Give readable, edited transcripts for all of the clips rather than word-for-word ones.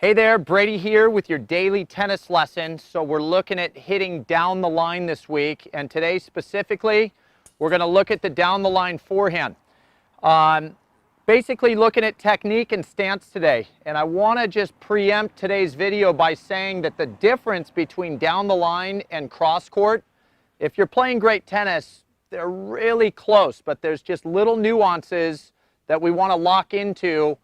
Hey there, Brady here with your daily tennis lesson. So we're looking at hitting down the line this week, and today specifically, we're going to look at the down the line forehand. Basically looking at technique and stance today, and I want to just preempt today's video by saying that the difference between down the line and cross court, if you're playing great tennis, they're really close, but there's just little nuances that we want to lock into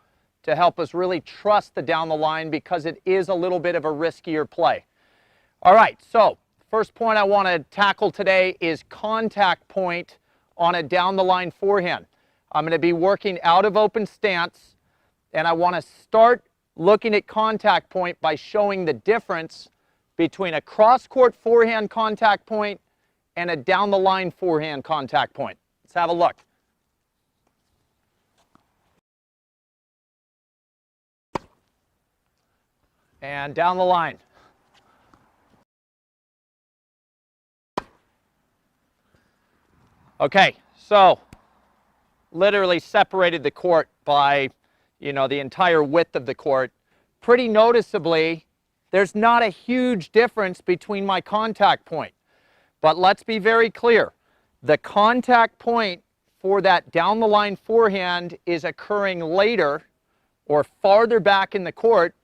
to help us really trust the down the line, because it is a little bit of a riskier play. All right, so first point I want to tackle today is contact point on a down the line forehand. I'm going to be working out of open stance, and I want to start looking at contact point by showing the difference between a cross court forehand contact point and a down the line forehand contact point. Let's have a look. And down the line. Okay, so literally separated the court by, the entire width of the court. Pretty noticeably, there's not a huge difference between my contact point. But let's be very clear. The contact point for that down the line forehand is occurring later or farther back in the court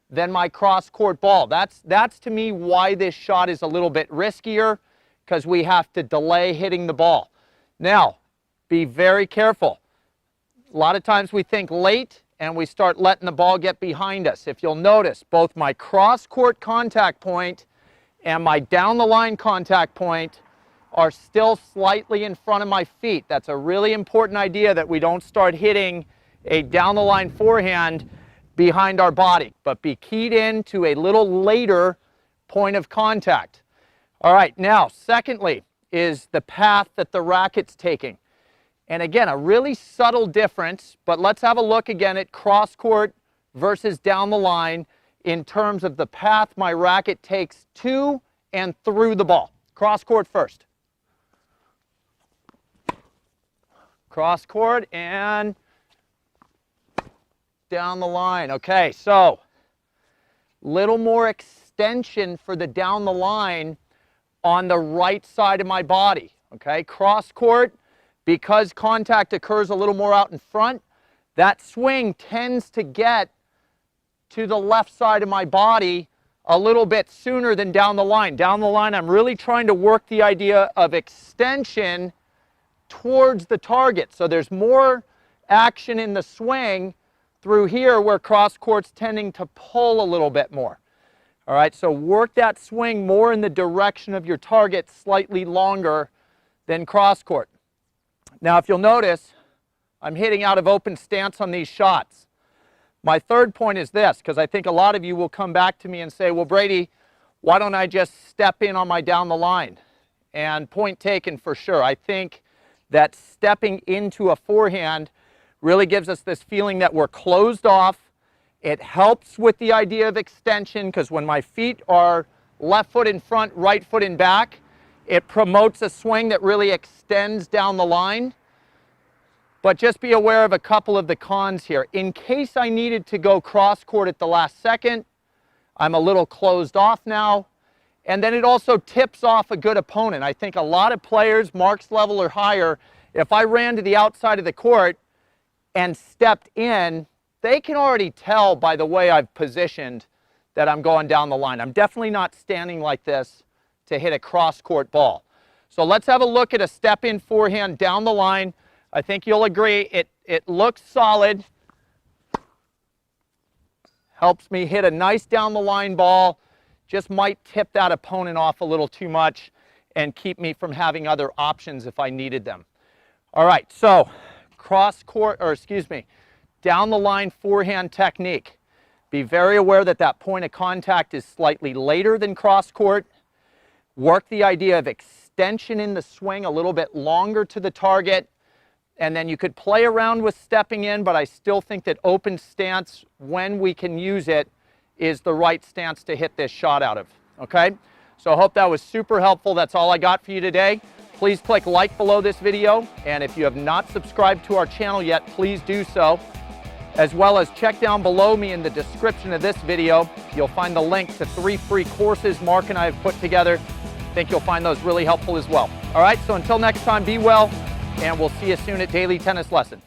than my cross court ball. That's to me why this shot is a little bit riskier, because we have to delay hitting the ball. Now, be very careful. A lot of times we think late and we start letting the ball get behind us. If you'll notice, both my cross court contact point and my down the line contact point are still slightly in front of my feet. That's a really important idea, that we don't start hitting a down the line forehand behind our body, but be keyed in to a little later point of contact. All right, now, secondly, is the path that the racket's taking. And again, a really subtle difference, but let's have a look again at cross court versus down the line in terms of the path my racket takes to and through the ball. Cross court first. Cross court and down the line. Okay, so little more extension for the down the line on the right side of my body. Okay, cross court, because contact occurs a little more out in front, that swing tends to get to the left side of my body a little bit sooner than down the line. Down the line, I'm really trying to work the idea of extension towards the target. So there's more action in the swing through here, where cross court's tending to pull a little bit more. All right, so work that swing more in the direction of your target, slightly longer than cross court. Now, if you'll notice, I'm hitting out of open stance on these shots. My third point is this, because I think a lot of you will come back to me and say, well, Brady, why don't I just step in on my down the line? And point taken for sure. I think that stepping into a forehand really gives us this feeling that we're closed off. It helps with the idea of extension, because when my feet are left foot in front, right foot in back, it promotes a swing that really extends down the line. But just be aware of a couple of the cons here. In case I needed to go cross court at the last second, I'm a little closed off now. And then it also tips off a good opponent. I think a lot of players, marks level or higher, if I ran to the outside of the court and stepped in, they can already tell by the way I've positioned that I'm going down the line. I'm definitely not standing like this to hit a cross-court ball. So let's have a look at a step-in forehand down the line. I think you'll agree it looks solid. Helps me hit a nice down the line ball. Just might tip that opponent off a little too much and keep me from having other options if I needed them. All right, so down the line forehand technique. Be very aware that that point of contact is slightly later than cross court. Work the idea of extension in the swing a little bit longer to the target. And then you could play around with stepping in, but I still think that open stance, when we can use it, is the right stance to hit this shot out of. Okay? So I hope that was super helpful. That's all I got for you today. Please click like below this video, and if you have not subscribed to our channel yet, please do so. as well as check down below me in the description of this video. You'll find the link to 3 free courses Mark and I have put together. I think you'll find those really helpful as well. All right, so until next time, be well, and we'll see you soon at Daily Tennis Lesson.